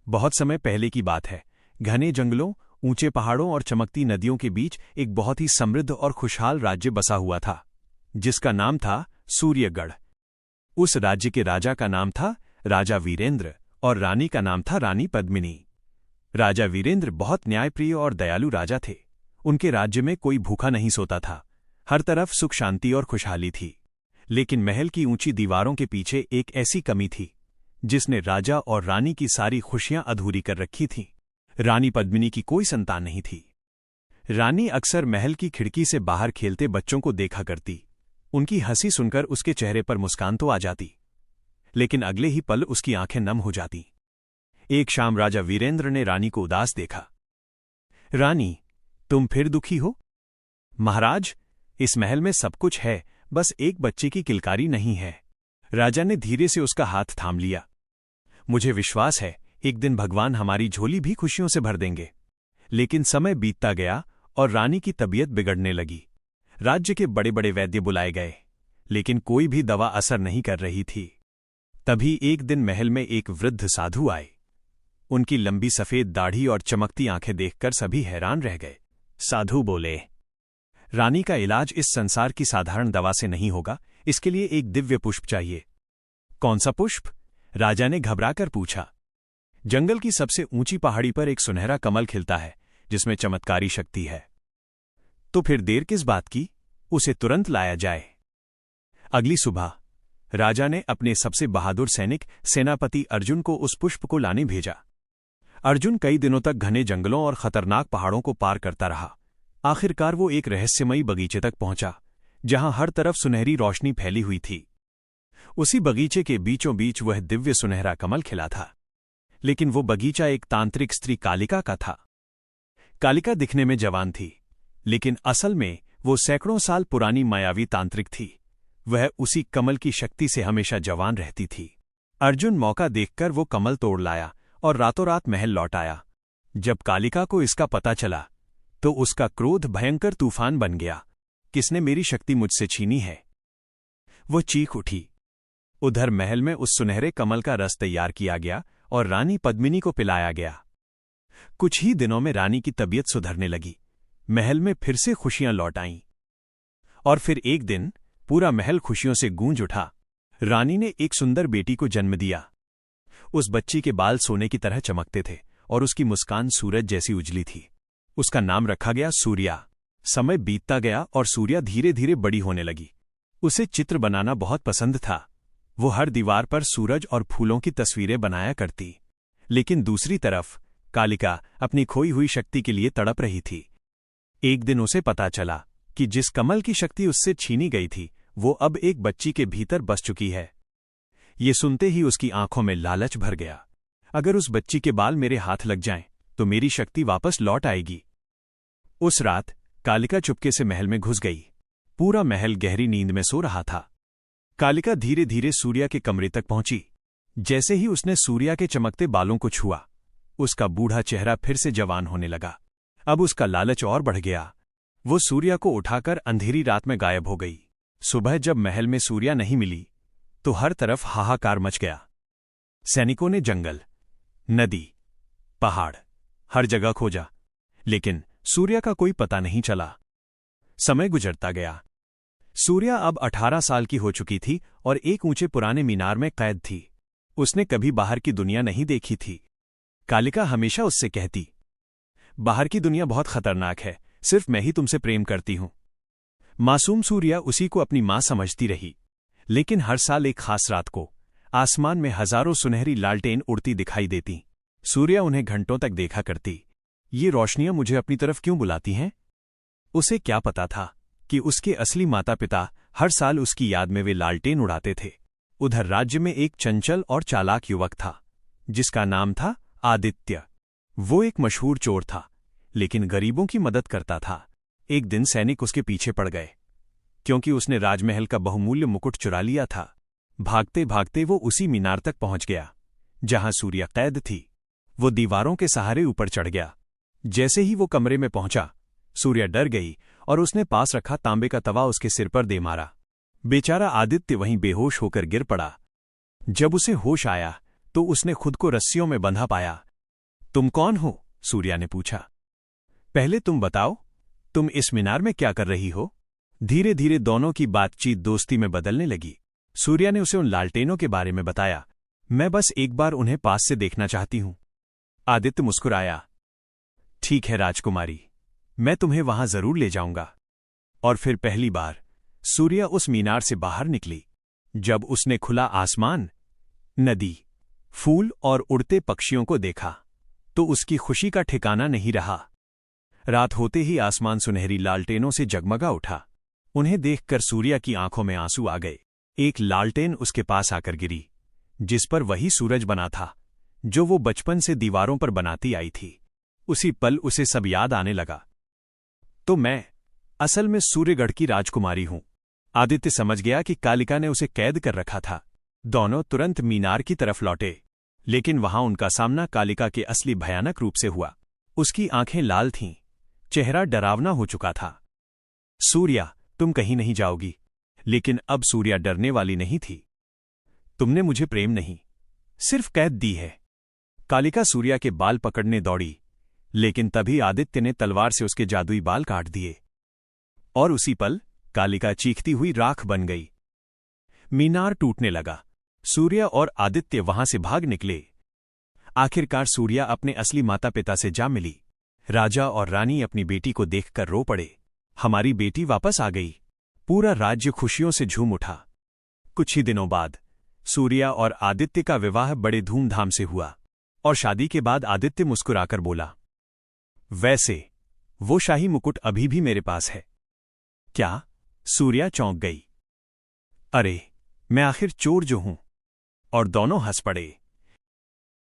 बहुत समय पहले की बात है। घने जंगलों, ऊंचे पहाड़ों और चमकती नदियों के बीच एक बहुत ही समृद्ध और खुशहाल राज्य बसा हुआ था, जिसका नाम था सूर्यगढ़। उस राज्य के राजा का नाम था राजा वीरेंद्र और रानी का नाम था रानी पद्मिनी। राजा वीरेंद्र बहुत न्यायप्रिय और दयालु राजा थे। उनके राज्य में कोई भूखा नहीं सोता था। हर तरफ सुख शांति और खुशहाली थी। लेकिन महल की ऊंची दीवारों के पीछे एक ऐसी कमी थी जिसने राजा और रानी की सारी खुशियां अधूरी कर रखी थीं। रानी पद्मिनी की कोई संतान नहीं थी। रानी अक्सर महल की खिड़की से बाहर खेलते बच्चों को देखा करती। उनकी हंसी सुनकर उसके चेहरे पर मुस्कान तो आ जाती, लेकिन अगले ही पल उसकी आंखें नम हो जाती। एक शाम राजा वीरेंद्र ने रानी को उदास देखा। रानी, तुम फिर दुखी हो? महाराज, इस महल में सब कुछ है, बस एक बच्चे की किलकारी नहीं है। राजा ने धीरे से उसका हाथ थाम लिया। मुझे विश्वास है एक दिन भगवान हमारी झोली भी खुशियों से भर देंगे। लेकिन समय बीतता गया और रानी की तबीयत बिगड़ने लगी। राज्य के बड़े बड़े वैद्य बुलाए गए, लेकिन कोई भी दवा असर नहीं कर रही थी। तभी एक दिन महल में एक वृद्ध साधु आए। उनकी लंबी सफेद दाढ़ी और चमकती आंखें देखकर सभी हैरान रह गए। साधु बोले, रानी का इलाज इस संसार की साधारण दवा से नहीं होगा, इसके लिए एक दिव्य पुष्प चाहिए। कौन सा पुष्प? राजा ने घबराकर पूछा। जंगल की सबसे ऊंची पहाड़ी पर एक सुनहरा कमल खिलता है, जिसमें चमत्कारी शक्ति है। तो फिर देर किस बात की? उसे तुरंत लाया जाए। अगली सुबह राजा ने अपने सबसे बहादुर सैनिक सेनापति अर्जुन को उस पुष्प को लाने भेजा। अर्जुन कई दिनों तक घने जंगलों और खतरनाक पहाड़ों को पार करता रहा। आखिरकार वो एक रहस्यमयी बगीचे तक पहुंचा, जहां हर तरफ सुनहरी रोशनी फैली हुई थी। उसी बगीचे के बीचों बीच वह दिव्य सुनहरा कमल खिला था। लेकिन वो बगीचा एक तांत्रिक स्त्री कालिका का था। कालिका दिखने में जवान थी, लेकिन असल में वो सैकड़ों साल पुरानी मायावी तांत्रिक थी। वह उसी कमल की शक्ति से हमेशा जवान रहती थी। अर्जुन मौका देखकर वो कमल तोड़ लाया और रातों रात महल लौट आया। जब कालिका को इसका पता चला तो उसका क्रोध भयंकर तूफान बन गया। किसने मेरी शक्ति मुझसे छीनी है? वो चीख उठी। उधर महल में उस सुनहरे कमल का रस तैयार किया गया और रानी पद्मिनी को पिलाया गया। कुछ ही दिनों में रानी की तबीयत सुधरने लगी। महल में फिर से खुशियां लौट आईं। और फिर एक दिन पूरा महल खुशियों से गूंज उठा। रानी ने एक सुंदर बेटी को जन्म दिया। उस बच्ची के बाल सोने की तरह चमकते थे और उसकी मुस्कान सूरज जैसी उजली थी। उसका नाम रखा गया सूर्या। समय बीतता गया और सूर्या धीरे धीरे बड़ी होने लगी। उसे चित्र बनाना बहुत पसंद था। वो हर दीवार पर सूरज और फूलों की तस्वीरें बनाया करती। लेकिन दूसरी तरफ कालिका अपनी खोई हुई शक्ति के लिए तड़प रही थी। एक दिन उसे पता चला कि जिस कमल की शक्ति उससे छीनी गई थी, वो अब एक बच्ची के भीतर बस चुकी है। ये सुनते ही उसकी आंखों में लालच भर गया। अगर उस बच्ची के बाल मेरे हाथ लग जाएं, तो मेरी शक्ति वापस लौट आएगी। उस रात कालिका चुपके से महल में घुस गई। पूरा महल गहरी नींद में सो रहा था। कालिका धीरे धीरे सूर्या के कमरे तक पहुंची। जैसे ही उसने सूर्या के चमकते बालों को छुआ, उसका बूढ़ा चेहरा फिर से जवान होने लगा। अब उसका लालच और बढ़ गया। वो सूर्या को उठाकर अंधेरी रात में गायब हो गई। सुबह जब महल में सूर्या नहीं मिली, तो हर तरफ हाहाकार मच गया। सैनिकों ने जंगल, नदी, पहाड़, हर जगह खोजा, लेकिन सूर्या का कोई पता नहीं चला। समय गुजरता गया। सूर्या अब 18 साल की हो चुकी थी और एक ऊंचे पुराने मीनार में कैद थी। उसने कभी बाहर की दुनिया नहीं देखी थी। कालिका हमेशा उससे कहती, बाहर की दुनिया बहुत खतरनाक है, सिर्फ मैं ही तुमसे प्रेम करती हूं। मासूम सूर्या उसी को अपनी मां समझती रही। लेकिन हर साल एक खास रात को आसमान में हजारों सुनहरी लालटेन उड़ती दिखाई देती। सूर्या उन्हें घंटों तक देखा करती। ये रोशनियां मुझे अपनी तरफ क्यों बुलाती हैं? उसे क्या पता था कि उसके असली माता पिता हर साल उसकी याद में वे लालटेन उड़ाते थे। उधर राज्य में एक चंचल और चालाक युवक था, जिसका नाम था आदित्य। वो एक मशहूर चोर था, लेकिन गरीबों की मदद करता था। एक दिन सैनिक उसके पीछे पड़ गए, क्योंकि उसने राजमहल का बहुमूल्य मुकुट चुरा लिया था। भागते भागते वो उसी मीनार तक पहुंच गया, जहां सूर्या कैद थी। वो दीवारों के सहारे ऊपर चढ़ गया। जैसे ही वो कमरे में पहुंचा, सूर्या डर गई और उसने पास रखा तांबे का तवा उसके सिर पर दे मारा। बेचारा आदित्य वहीं बेहोश होकर गिर पड़ा। जब उसे होश आया तो उसने खुद को रस्सियों में बंधा पाया, तुम कौन हो? सूर्या ने पूछा। पहले तुम बताओ, तुम इस मीनार में क्या कर रही हो? धीरे धीरे दोनों की बातचीत दोस्ती में बदलने लगी। सूर्या ने उसे उन लालटेनों के बारे में बताया। मैं बस एक बार उन्हें पास से देखना चाहती हूं। आदित्य मुस्कुराया। ठीक है राजकुमारी, मैं तुम्हें वहां जरूर ले जाऊंगा। और फिर पहली बार सूर्या उस मीनार से बाहर निकली। जब उसने खुला आसमान, नदी, फूल और उड़ते पक्षियों को देखा तो उसकी खुशी का ठिकाना नहीं रहा। रात होते ही आसमान सुनहरी लालटेनों से जगमगा उठा। उन्हें देखकर सूर्या की आंखों में आंसू आ गए। एक लालटेन उसके पास आकर गिरी, जिस पर वही सूरज बना था जो वो बचपन से दीवारों पर बनाती आई थी। उसी पल उसे सब याद आने लगा। तो मैं असल में सूर्यगढ़ की राजकुमारी हूं। आदित्य समझ गया कि कालिका ने उसे कैद कर रखा था। दोनों तुरंत मीनार की तरफ लौटे, लेकिन वहां उनका सामना कालिका के असली भयानक रूप से हुआ। उसकी आंखें लाल थीं, चेहरा डरावना हो चुका था। सूर्या, तुम कहीं नहीं जाओगी। लेकिन अब सूर्या डरने वाली नहीं थी। तुमने मुझे प्रेम नहीं, सिर्फ कैद दी है। कालिका सूर्या के बाल पकड़ने दौड़ी, लेकिन तभी आदित्य ने तलवार से उसके जादुई बाल काट दिए और उसी पल कालिका चीखती हुई राख बन गई। मीनार टूटने लगा। सूर्या और आदित्य वहां से भाग निकले। आखिरकार सूर्या अपने असली माता पिता से जा मिली। राजा और रानी अपनी बेटी को देखकर रो पड़े। हमारी बेटी वापस आ गई। पूरा राज्य खुशियों से झूम उठा। कुछ ही दिनों बाद सूर्या और आदित्य का विवाह बड़े धूमधाम से हुआ और शादी के बाद आदित्य मुस्कुराकर बोला, वैसे वो शाही मुकुट अभी भी मेरे पास है। क्या? सूर्या चौंक गई। अरे, मैं आखिर चोर जो हूं। और दोनों हंस पड़े।